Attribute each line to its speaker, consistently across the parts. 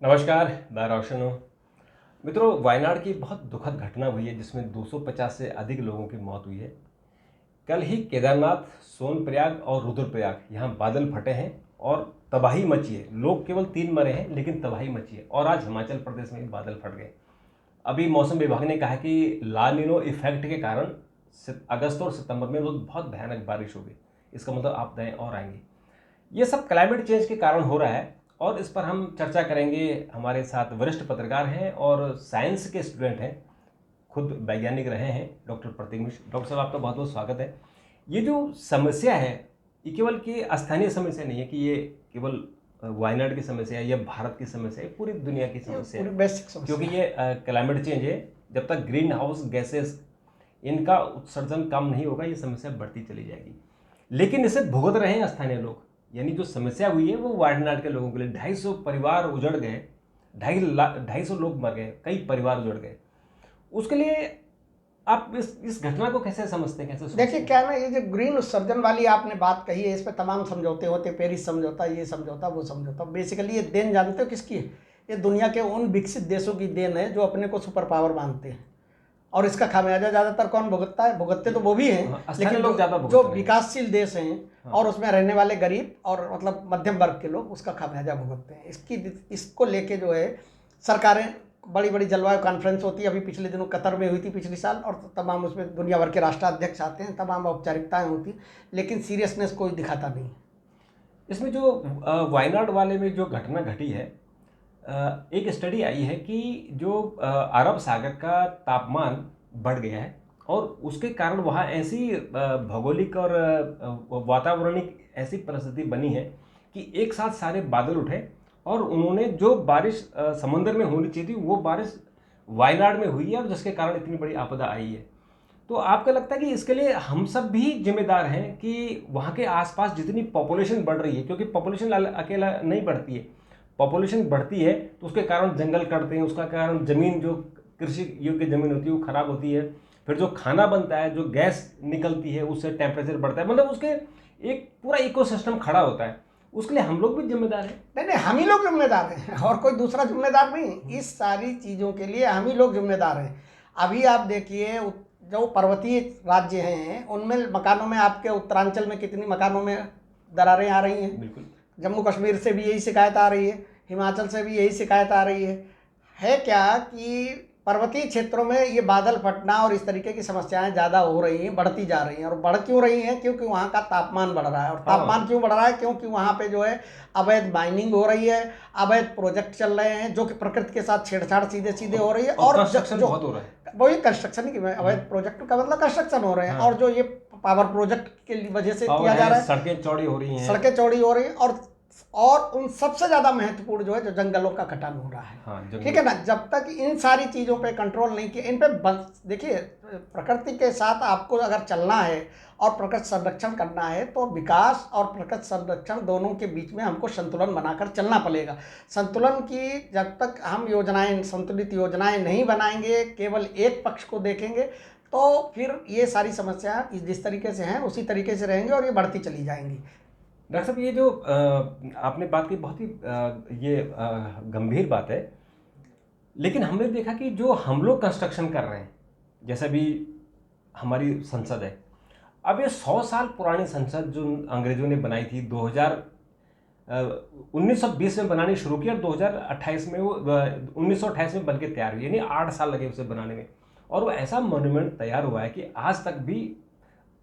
Speaker 1: नमस्कार, मैं रोशन हूँ। मित्रों, वायनाड की बहुत दुखद घटना हुई है जिसमें 250 से अधिक लोगों की मौत हुई है। कल ही केदारनाथ, सोनप्रयाग और रुद्रप्रयाग यहाँ बादल फटे हैं और तबाही मची है। लोग केवल 3 मरे हैं लेकिन तबाही मची है। और आज हिमाचल प्रदेश में भी बादल फट गए। अभी मौसम विभाग ने कहा कि ला नीनो इफेक्ट के कारण अगस्त और सितंबर में बहुत भयानक बारिश होगी। इसका मतलब आपदाएं और आएंगी। ये सब क्लाइमेट चेंज के कारण हो रहा है और इस पर हम चर्चा करेंगे। हमारे साथ वरिष्ठ पत्रकार हैं और साइंस के स्टूडेंट हैं, खुद वैज्ञानिक रहे हैं, डॉक्टर प्रतीक मिश्र। डॉक्टर साहब, आपका बहुत बहुत स्वागत है। ये जो समस्या है ये केवल की स्थानीय समस्या नहीं है कि ये केवल वायनाड की समस्या है या भारत की समस्या है, पूरी दुनिया की समस्या है। क्योंकि ये क्लाइमेट चेंज है। जब तक ग्रीन हाउस गैसेस इनका उत्सर्जन कम नहीं होगा ये समस्या बढ़ती चली जाएगी। लेकिन इसे भुगत रहे हैं स्थानीय लोग। यानी जो समस्या हुई है वो वायनाड के लोगों के लिए 250 परिवार उजड़ गए, 250 लोग मर गए, कई परिवार उजड़ गए। उसके लिए आप इस घटना को कैसे समझते हैं, कैसे सोचते
Speaker 2: देखिए क्या ना, ये जो ग्रीन उत्सर्जन वाली आपने बात कही है, इस पे तमाम समझौते होते, पेरिस समझौता, ये समझौता, वो समझौता। बेसिकली ये देन जानते हो किसकी है? ये दुनिया के उन विकसित देशों की देन है जो अपने को सुपर पावर मानते हैं। और इसका खामियाजा ज़्यादातर कौन भुगतता है? भुगतते तो वो भी हैं, लेकिन
Speaker 1: लोग ज़्यादा
Speaker 2: जो विकासशील देश हैं और उसमें रहने वाले गरीब और मतलब मध्यम वर्ग के लोग उसका खामियाजा भुगतते हैं। इसको लेके जो है सरकारें, बड़ी बड़ी जलवायु कॉन्फ्रेंस होती है, अभी पिछले दिनों कतर में हुई थी पिछले साल, और तमाम उसमें दुनिया भर के राष्ट्राध्यक्ष आते हैं, तमाम औपचारिकताएं होती, लेकिन सीरियसनेस कोई दिखाता नहीं।
Speaker 1: इसमें जो वायनाड वाले में जो घटना घटी है, एक स्टडी आई है कि जो अरब सागर का तापमान बढ़ गया है और उसके कारण वहाँ ऐसी भौगोलिक और वातावरणिक ऐसी परिस्थिति बनी है कि एक साथ सारे बादल उठे और उन्होंने जो बारिश समुद्र में होनी चाहिए थी वो बारिश वायनाड में हुई है और जिसके कारण इतनी बड़ी आपदा आई है। तो आपको लगता है कि इसके लिए हम सब भी जिम्मेदार हैं कि वहाँ के आसपास जितनी पॉपुलेशन बढ़ रही है, क्योंकि पॉपुलेशन अकेला नहीं बढ़ती है, पॉपुलेशन बढ़ती है तो उसके कारण जंगल कटते हैं, उसका कारण ज़मीन, जो कृषि योग्य ज़मीन होती है वो ख़राब होती है, फिर जो खाना बनता है, जो गैस निकलती है उससे टेम्परेचर बढ़ता है, मतलब उसके एक पूरा इकोसिस्टम खड़ा होता है। उसके लिए हम लोग भी जिम्मेदार हैं।
Speaker 2: नहीं, हम ही लोग जिम्मेदार हैं और कोई दूसरा जिम्मेदार नहीं। इस सारी चीज़ों के लिए हम ही लोग जिम्मेदार हैं। अभी आप देखिए, जो पर्वतीय राज्य हैं उनमें मकानों में, आपके उत्तरांचल में कितनी मकानों में दरारें आ रही हैं।
Speaker 1: बिल्कुल।
Speaker 2: जम्मू कश्मीर से भी यही शिकायत आ रही है, हिमाचल से भी यही शिकायत आ रही है क्या कि पर्वतीय क्षेत्रों में ये बादल फटना और इस तरीके की समस्याएं ज़्यादा हो रही हैं, बढ़ती जा रही हैं। और बढ़ क्यों रही हैं? क्योंकि वहाँ का तापमान बढ़ रहा है। और तापमान क्यों बढ़ रहा है? क्योंकि वहाँ पे जो है अवैध माइनिंग हो रही है, अवैध प्रोजेक्ट चल रहे हैं जो कि प्रकृति के साथ छेड़छाड़ सीधे सीधे हो रही है। और
Speaker 1: कंस्ट्रक्शन बहुत हो रहा है,
Speaker 2: वही कंस्ट्रक्शन की अवैध प्रोजेक्ट का मतलब कंस्ट्रक्शन हो रहे हैं। और जो ये पावर प्रोजेक्ट की वजह से किया जा रहा है,
Speaker 1: सड़कें चौड़ी हो रही हैं,
Speaker 2: सड़कें चौड़ी हो रही हैं। और उन सबसे ज़्यादा महत्वपूर्ण जो है जो जंगलों का कटान हो रहा है। ठीक है ना? जब तक इन सारी चीज़ों पे कंट्रोल नहीं किया, इन पे देखिए, प्रकृति के साथ आपको अगर चलना है और प्रकृति संरक्षण करना है तो विकास और प्रकृति संरक्षण दोनों के बीच में हमको संतुलन बनाकर चलना पड़ेगा। संतुलन की जब तक हम योजनाएं, संतुलित योजनाएं नहीं बनाएंगे, केवल एक पक्ष को देखेंगे, तो फिर ये सारी समस्याएं जिस तरीके से हैं उसी तरीके से रहेंगी और ये बढ़ती चली जाएंगी।
Speaker 1: डॉक्टर साहब, ये जो आपने बात की बहुत ही ये गंभीर बात है, लेकिन हमने देखा कि जो हम लोग कंस्ट्रक्शन कर रहे हैं, जैसे भी हमारी संसद है, अब ये 100 साल पुरानी संसद जो अंग्रेजों ने बनाई थी, 1920 में बनानी शुरू की और 2028 में वो 1928 में बनके तैयार हुई, यानी 8 साल लगे उसे बनाने में। और वो ऐसा मोन्यूमेंट तैयार हुआ है कि आज तक भी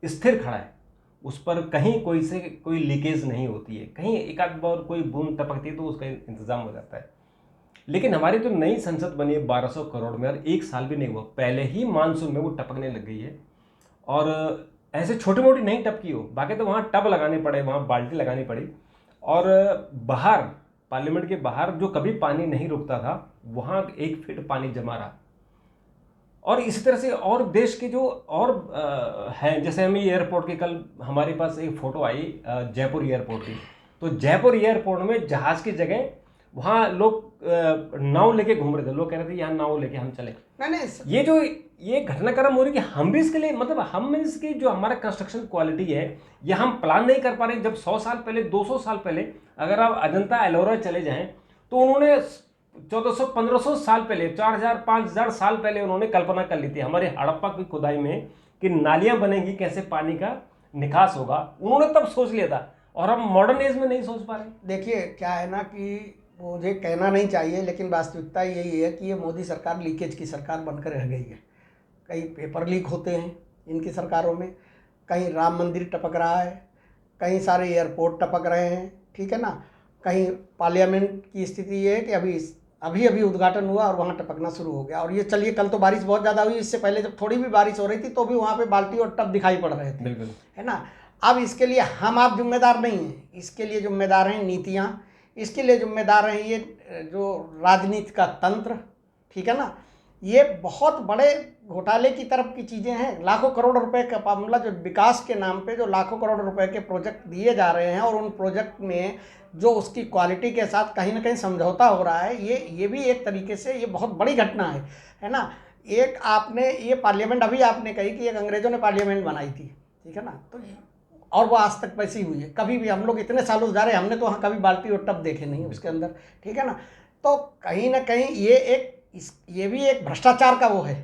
Speaker 1: स्थिर खड़ा है, उस पर कहीं कोई लीकेज नहीं होती है, कहीं एक आध बार कोई बूंद टपकती है तो उसका इंतजाम हो जाता है। लेकिन हमारी जो नई संसद बनी है 1200 करोड़ में, और 1 साल भी नहीं हुआ, पहले ही मानसून में वो टपकने लग गई है। और ऐसे छोटी मोटी नहीं टपकी हो, बाकी तो वहाँ टब लगाने पड़े, वहाँ बाल्टी लगानी पड़ी। और बाहर, पार्लियामेंट के बाहर जो कभी पानी नहीं रुकता था वहाँ 1 फीट पानी जमा रहा। और इसी तरह से और देश के जो और हैं, जैसे हमें एयरपोर्ट के, कल हमारे पास एक फ़ोटो आई जयपुर एयरपोर्ट की, तो जयपुर एयरपोर्ट में जहाज़ की जगह वहाँ लोग नाव लेके घूम रहे थे। लोग कह रहे थे यहाँ नाव लेके हम चले। नहीं, ये घटनाक्रम हो रही है कि हम भी इसके लिए, मतलब हम इसकी जो हमारा कंस्ट्रक्शन क्वालिटी है या हम प्लान नहीं कर पा रहे। जब 100 साल पहले, 200 साल पहले अगर आप अजंता एलोरा चले जाएं तो उन्होंने 1400-1500 साल पहले, 4000-5000 साल पहले उन्होंने कल्पना कर ली थी हमारे हड़प्पा की खुदाई में कि नालियां बनेंगी, कैसे पानी का निकास होगा, उन्होंने तब सोच लिया था। और हम मॉडर्न एज में नहीं सोच पा रहे।
Speaker 2: देखिए क्या है ना कि मुझे कहना नहीं चाहिए, लेकिन वास्तविकता यही है कि ये मोदी सरकार लीकेज की सरकार बनकर रह गई है। कहीं पेपर लीक होते हैं इनकी सरकारों में, कहीं राम मंदिर टपक रहा है, कहीं सारे एयरपोर्ट टपक रहे हैं, ठीक है ना, कहीं पार्लियामेंट की स्थिति ये है कि अभी उद्घाटन हुआ और वहाँ टपकना शुरू हो गया। और ये चलिए, कल तो बारिश बहुत ज़्यादा हुई, इससे पहले जब थोड़ी भी बारिश हो रही थी तो भी वहाँ पे बाल्टी और टब दिखाई पड़ रहे थे, है ना। अब इसके लिए हम आप जिम्मेदार नहीं हैं, इसके लिए जिम्मेदार हैं नीतियाँ, इसके लिए जिम्मेदार हैं ये जो राजनीति का तंत्र, ठीक है ना। ये बहुत बड़े घोटाले की तरफ की चीज़ें हैं। लाखों करोड़ रुपए का मामला, जो विकास के नाम पे जो लाखों करोड़ रुपए के प्रोजेक्ट दिए जा रहे हैं और उन प्रोजेक्ट में जो उसकी क्वालिटी के साथ कहीं ना कहीं समझौता हो रहा है, ये भी एक तरीके से ये बहुत बड़ी घटना है ना। एक आपने ये पार्लियामेंट, अभी आपने कही कि एक अंग्रेज़ों ने पार्लियामेंट बनाई थी, ठीक है ना, तो और वो आज तक वैसी हुई है। कभी भी हम लोग इतने सालों से जा रहे हैं, हमने तो वहाँ कभी बाल्टी और टब देखे नहीं उसके अंदर, ठीक है ना। तो कहीं ना कहीं ये भी एक भ्रष्टाचार का वो है।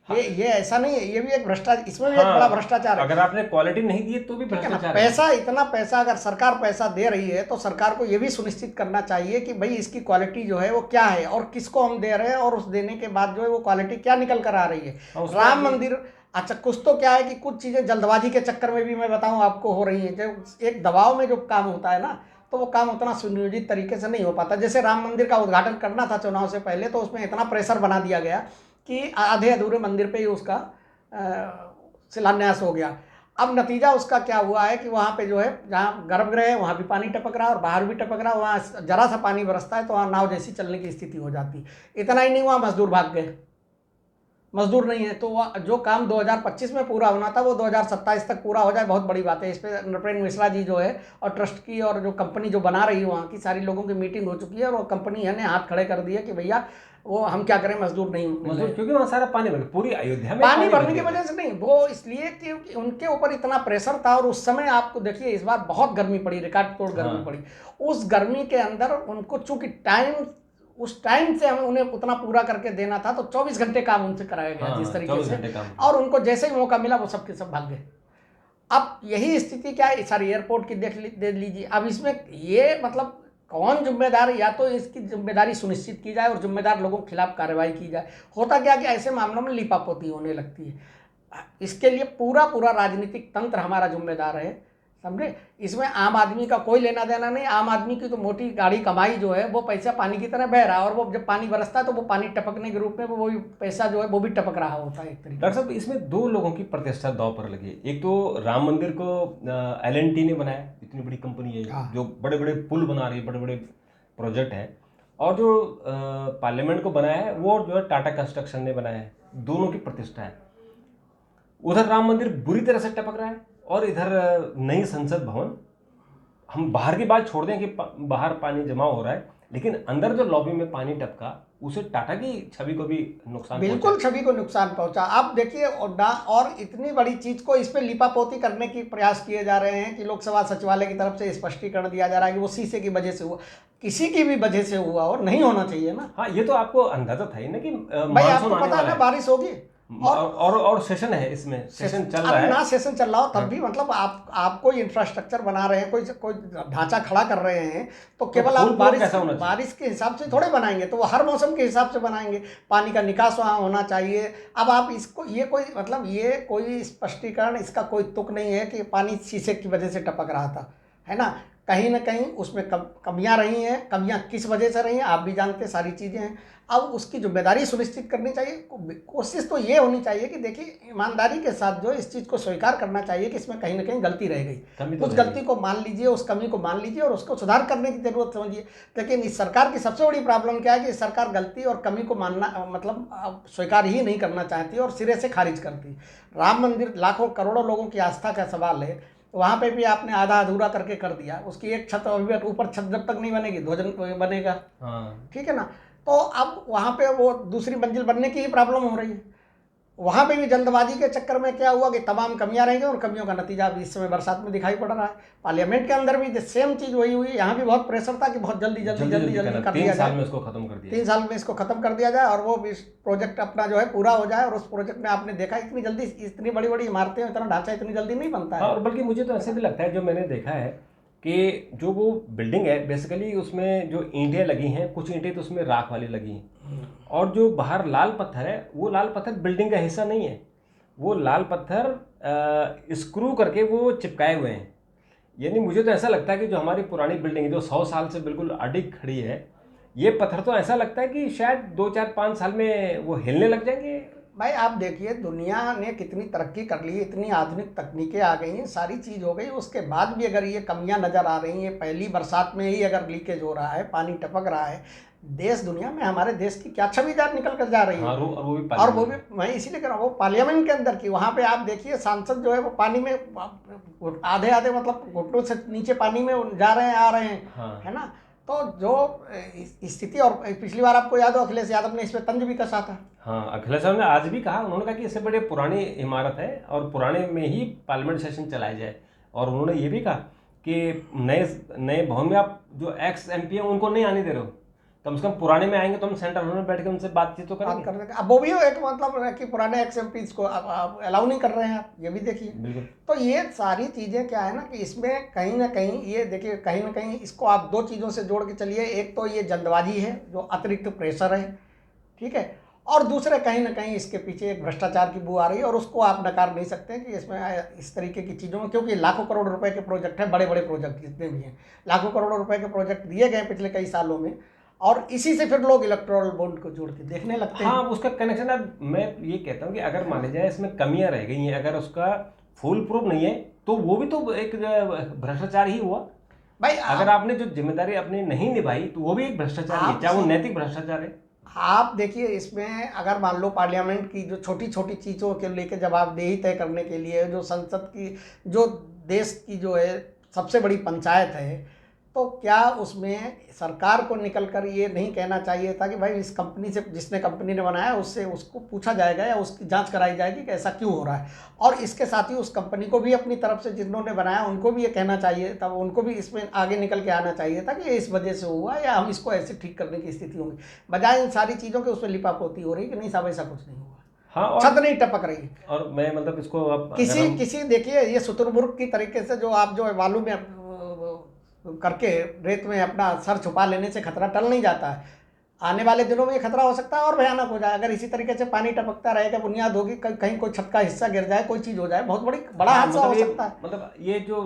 Speaker 2: हाँ। ये ऐसा नहीं है, ये भी एक भ्रष्टाचार, इसमें भी एक बड़ा भ्रष्टाचार है।
Speaker 1: अगर आपने क्वालिटी नहीं दी तो भी भ्रष्टाचार
Speaker 2: है। इतना पैसा अगर सरकार पैसा दे रही है तो सरकार को ये भी सुनिश्चित करना चाहिए कि भाई इसकी क्वालिटी जो है वो क्या है और किसको हम दे रहे हैं, और उस देने के बाद जो है वो क्वालिटी क्या निकल कर आ रही है। राम मंदिर, अच्छा कुछ तो क्या है कि कुछ चीज़ें जल्दबाजी के चक्कर में भी मैं बताऊं आपको हो रही हैं। जो एक दबाव में जो काम होता है ना, तो वो काम उतना सुनियोजित तरीके से नहीं हो पाता। जैसे राम मंदिर का उद्घाटन करना था चुनाव से पहले, तो उसमें इतना प्रेशर बना दिया गया कि आधे अधूरे मंदिर पे ही उसका शिलान्यास हो गया। अब नतीजा उसका क्या हुआ है कि वहाँ पे जो है, जहाँ गर्भगृह है वहाँ भी पानी टपक रहा है और बाहर भी टपक रहा है। वहाँ जरा सा पानी बरसता है तो वहाँ नाव जैसी चलने की स्थिति हो जाती। इतना ही नहीं, वहाँ मजदूर भाग गए, मजदूर नहीं है। तो वह जो काम 2025 में पूरा होना था वो 2027 तक पूरा हो जाए, बहुत बड़ी बात है। इस पर नृपेंद्र मिश्रा जी जो है और ट्रस्ट की और जो कंपनी जो बना रही है वहाँ की सारी लोगों की मीटिंग हो चुकी है और वो कंपनी है ने हाथ खड़े कर दिए कि भैया वो हम क्या करें, मजदूर नहीं,
Speaker 1: क्योंकि वहाँ सारा पानी भर, पूरी अयोध्या में
Speaker 2: पानी भरने की वजह से नहीं, वो इसलिए कि उनके ऊपर इतना प्रेशर था। और उस समय आपको देखिए इस बार बहुत गर्मी पड़ी, रिकॉर्ड तोड़ गर्मी पड़ी। उस गर्मी के अंदर उनको चूंकि उस टाइम से हमें उन्हें उतना पूरा करके देना था, तो 24 घंटे काम उनसे कराया गया जिस तरीके से, और उनको जैसे ही मौका मिला वो सबके सब भाग गए। अब यही स्थिति क्या है सारी एयरपोर्ट की देख लीजिए। अब इसमें ये मतलब कौन जिम्मेदार है, या तो इसकी जिम्मेदारी सुनिश्चित की जाए और जिम्मेदार लोगों के खिलाफ कार्रवाई की जाए। होता क्या कि ऐसे मामलों में लिपापोती होने लगती है। इसके लिए पूरा राजनीतिक तंत्र हमारा जिम्मेदार है, समझे। इसमें आम आदमी का कोई लेना देना नहीं। आम आदमी की तो मोटी गाड़ी कमाई जो है वो पैसा पानी की तरह बह रहा है, और वो जब पानी बरसता है तो वो पानी टपकने के रूप में वो पैसा जो है वो भी टपक रहा होता है एक तरीके।
Speaker 1: डॉक्टर साहब, इसमें दो लोगों की प्रतिष्ठा दांव पर लगी। एक तो राम मंदिर को L&T ने बनाया, इतनी बड़ी कंपनी है जो बड़े बड़े पुल बना रही है, बड़े बड़े प्रोजेक्ट है। और जो पार्लियामेंट को बनाया है वो जो है टाटा कंस्ट्रक्शन ने बनाया है। दोनों की प्रतिष्ठा है। उधर राम मंदिर बुरी तरह से टपक रहा है और इधर नई संसद भवन। हम बाहर की बात छोड़ दें कि बाहर पानी जमा हो रहा है, लेकिन अंदर जो लॉबी में पानी टपका उसे टाटा की छवि को भी नुकसान,
Speaker 2: बिल्कुल छवि को नुकसान पहुंचा। आप देखिए, और इतनी बड़ी चीज को इस पे लिपापोती करने की प्रयास किए जा रहे हैं कि लोकसभा सचिवालय की तरफ से स्पष्टीकरण दिया जा रहा है कि वो शीशे की वजह से हुआ। किसी की भी वजह से हुआ और नहीं होना चाहिए ना।
Speaker 1: हाँ, ये तो आपको अंदाजा था ही ना कि
Speaker 2: भाई आपको पता है ना बारिश होगी
Speaker 1: और सेशन है, इसमें सेशन चल रहा है
Speaker 2: ना, सेशन चल रहा हो तब भी मतलब आप कोई इंफ्रास्ट्रक्चर बना रहे हैं, कोई ढांचा खड़ा कर रहे हैं, तो केवल आप बारिश के हिसाब से थोड़े बनाएंगे, तो वो हर मौसम के हिसाब से बनाएंगे। पानी का निकास वहाँ होना चाहिए। अब आप इसको ये कोई स्पष्टीकरण, इसका कोई तुक नहीं है कि पानी शीशे की वजह से टपक रहा था, है ना। कहीं ना कहीं उसमें कमियां रही हैं। कमियां किस वजह से रही हैं आप भी जानते, सारी चीज़ें हैं। अब उसकी जिम्मेदारी सुनिश्चित करनी चाहिए। कोशिश तो ये होनी चाहिए कि देखिए ईमानदारी के साथ जो इस चीज़ को स्वीकार करना चाहिए कि इसमें कहीं ना कहीं गलती रह गई। उस गलती को मान लीजिए, उस कमी को मान लीजिए और उसको सुधार करने की जरूरत समझिए। लेकिन इस सरकार की सबसे बड़ी प्रॉब्लम क्या है कि सरकार गलती और कमी को मानना मतलब स्वीकार ही नहीं करना चाहती और सिरे से खारिज करती। राम मंदिर लाखों करोड़ों लोगों की आस्था का सवाल है, वहाँ पे भी आपने आधा अधूरा करके कर दिया। उसकी एक छत ऊपर छत जब तक नहीं बनेगी ध्वज बनेगा, ठीक है ना। तो अब वहाँ पे वो दूसरी मंजिल बनने की ही प्रॉब्लम हो रही है। वहाँ पे भी जल्दबाजी के चक्कर में क्या हुआ कि तमाम कमियां रहेंगी और कमियों का नतीजा अभी इस समय बरसात में दिखाई पड़ रहा है। पार्लियामेंट के अंदर भी सेम चीज़ वही हुई, यहाँ भी बहुत प्रेशर था कि बहुत जल्दी कर दिया जाए,
Speaker 1: 3 साल में इसको खत्म कर दिया,
Speaker 2: 3 साल में इसको खत्म कर दिया जाए और वो प्रोजेक्ट अपना जो है पूरा हो जाए। और उस प्रोजेक्ट में आपने देखा इतनी जल्दी इतनी बड़ी बड़ी इमारतें, इतना ढांचा इतनी जल्दी नहीं बनता है।
Speaker 1: और बल्कि मुझे तो ऐसे भी लगता है, जो मैंने देखा है कि जो वो बिल्डिंग है बेसिकली उसमें जो ईंटें लगी हैं, कुछ ईंटें तो उसमें राख वाली लगी हैं, और जो बाहर लाल पत्थर है वो लाल पत्थर बिल्डिंग का हिस्सा नहीं है, वो लाल पत्थर स्क्रू करके वो चिपकाए हुए हैं। यानी मुझे तो ऐसा लगता है कि जो हमारी पुरानी बिल्डिंग है जो 100 साल से बिल्कुल अडिग खड़ी है, ये पत्थर तो ऐसा लगता है कि शायद 2 4 5 साल में वो हिलने लग जाएंगे।
Speaker 2: भाई आप देखिए दुनिया ने कितनी तरक्की कर ली है, इतनी आधुनिक तकनीकें आ गई हैं, सारी चीज़ हो गई, उसके बाद भी अगर ये कमियां नज़र आ रही हैं, पहली बरसात में ही अगर लीकेज हो रहा है, पानी टपक रहा है, देश दुनिया में हमारे देश की क्या छवि निकल कर जा रही है। और वो भी मैं इसीलिए कह रहा हूँ, वो पार्लियामेंट के अंदर की, वहाँ पे आप देखिए सांसद जो है वो पानी में आधे आधे मतलब घुटनों से नीचे पानी में जा रहे हैं आ रहे हैं,
Speaker 1: हाँ।
Speaker 2: है ना। तो जो स्थिति, और पिछली बार आपको याद हो अखिलेश यादव ने इस पर तंज भी कसा था।
Speaker 1: हाँ, अखिलेश साहब ने आज भी कहा, उन्होंने कहा कि इससे बड़े पुरानी इमारत है और पुराने में ही पार्लियामेंट सेशन चलाया जाए। और उन्होंने ये भी कहा कि नए भवन में आप जो एक्स MP हैं उनको नहीं आने दे रहे हो, कम से कम पुराने में आएंगे तो हम सेंटर में बैठ के उनसे बातचीत तो करेंगे।
Speaker 2: अब वो भी एक मतलब है कि पुराने XMPs को आप अलाउ नहीं कर रहे हैं, आप ये भी देखिए।
Speaker 1: बिल्कुल।
Speaker 2: तो ये सारी चीज़ें क्या है ना कि इसमें कहीं ना कहीं ये देखिए, कहीं ना कहीं इसको आप 2 चीज़ों से जोड़ के चलिए। एक तो ये जल्दबाजी है जो अतिरिक्त प्रेशर है, ठीक है, और दूसरे कहीं ना कहीं इसके पीछे एक भ्रष्टाचार की बू आ रही है, और उसको आप नकार नहीं सकते कि इसमें इस तरीके की चीज़ों में, क्योंकि लाखों करोड़ रुपए के प्रोजेक्ट हैं, बड़े बड़े प्रोजेक्ट जितने भी हैं, लाखों करोड़ रुपए के प्रोजेक्ट दिए गए पिछले कई सालों में, और इसी से फिर लोग इलेक्टोरल बॉन्ड को जोड़ के देखने लगते हैं।
Speaker 1: हाँ, उसका कनेक्शन। अब मैं ये कहता हूँ कि अगर मान जाए इसमें कमियां रह गई हैं, अगर उसका फुल प्रूफ नहीं है तो वो भी तो एक भ्रष्टाचार ही हुआ भाई। अगर आपने जो जिम्मेदारी अपनी नहीं निभाई तो वो भी एक भ्रष्टाचार है, चाहे वो नैतिक भ्रष्टाचार है।
Speaker 2: आप देखिए इसमें अगर मान लो पार्लियामेंट की जो छोटी छोटी चीज़ों के लेकर जवाबदेही तय करने के लिए जो संसद की, जो देश की जो है सबसे बड़ी पंचायत है, तो क्या उसमें सरकार को निकलकर ये नहीं कहना चाहिए था कि भाई इस कंपनी से, जिसने कंपनी ने बनाया उससे उसको पूछा जाएगा या उसकी जांच कराई जाएगी कि ऐसा क्यों हो रहा है। और इसके साथ ही उस कंपनी को भी अपनी तरफ से जिन्होंने बनाया उनको भी ये कहना चाहिए, तब उनको भी इसमें आगे निकल के आना चाहिए था कि ये इस वजह से हुआ या हम इसको ऐसे ठीक करने की स्थिति होगी, बजाय इन सारी चीज़ों के उसमें लिपापोती हो रही कि नहीं साहब ऐसा कुछ नहीं हुआ।
Speaker 1: हाँ,
Speaker 2: छत नहीं टपक रही।
Speaker 1: और मैं मतलब इसको अब
Speaker 2: किसी देखिए ये शुतुरमुर्ग की तरीके से जो आप जो है बालू में करके रेत में अपना सर छुपा लेने से खतरा टल नहीं जाता है। आने वाले दिनों में ये खतरा हो सकता है और भयानक हो जाए, अगर इसी तरीके से पानी टपकता रहेगा, बुनियाद होगी, कहीं कोई छत का हिस्सा गिर जाए, कोई चीज़ हो जाए, बहुत बड़ा हादसा हो सकता है।
Speaker 1: मतलब ये जो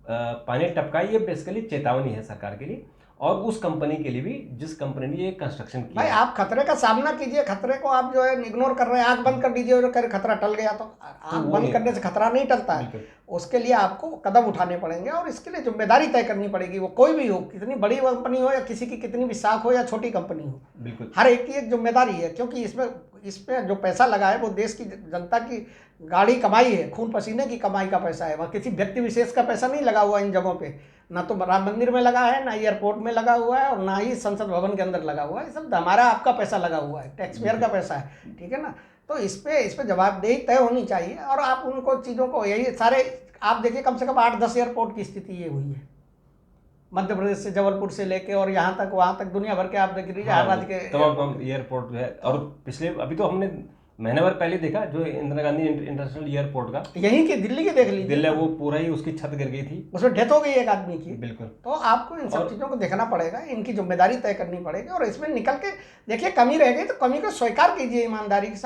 Speaker 1: पानी टपका, ये बेसिकली चेतावनी है सरकार के लिए और उस कंपनी के लिए भी जिस कंपनी ने ये कंस्ट्रक्शन किया।
Speaker 2: भाई आप खतरे का सामना कीजिए, खतरे को आप जो है इग्नोर कर रहे हैं, आंख बंद कर दीजिए और कह खतरा टल गया, तो आंख बंद करने से खतरा नहीं टलता है। उसके लिए आपको कदम उठाने पड़ेंगे और इसके लिए जिम्मेदारी तय करनी पड़ेगी, वो कोई भी हो, कितनी बड़ी कंपनी हो या किसी की कितनी भी शाख हो या छोटी कंपनी हो,
Speaker 1: बिल्कुल
Speaker 2: हर एक की एक जिम्मेदारी है। क्योंकि इसमें जो पैसा लगा है वो देश की जनता की गाड़ी कमाई है, खून पसीने की कमाई का पैसा है, वह किसी व्यक्ति विशेष का पैसा नहीं लगा हुआ इन जगहों पे, ना तो राम मंदिर में लगा है, ना एयरपोर्ट में लगा हुआ है और ना ही संसद भवन के अंदर लगा हुआ है। सब हमारा आपका पैसा लगा हुआ है, टैक्स पेयर का पैसा है, ठीक है ना। तो इस पे जवाबदेही तय होनी चाहिए और आप उनको चीज़ों को, यही सारे आप देखिए कम से कम 8-10 एयरपोर्ट की स्थिति ये हुई है, मध्य प्रदेश से जबलपुर से लेके और यहाँ तक वहाँ तक दुनिया भर के आप देख लीजिए, हर राज्य के
Speaker 1: तमाम एयरपोर्ट है। और पिछले अभी तो हमने महीने भर पहले देखा जो इंदिरा गांधी इंटरनेशनल एयरपोर्ट का,
Speaker 2: यहीं के दिल्ली के देख लीजिए,
Speaker 1: दिल्ली वो पूरा ही उसकी छत गिर गई थी,
Speaker 2: उसमें डेथ हो गई एक आदमी की।
Speaker 1: बिल्कुल।
Speaker 2: तो आपको इन सब चीज़ों को देखना पड़ेगा, इनकी जिम्मेदारी तय करनी पड़ेगी और इसमें निकल के देखिए कमी रह गई तो कमी को स्वीकार कीजिए ईमानदारी के साथ।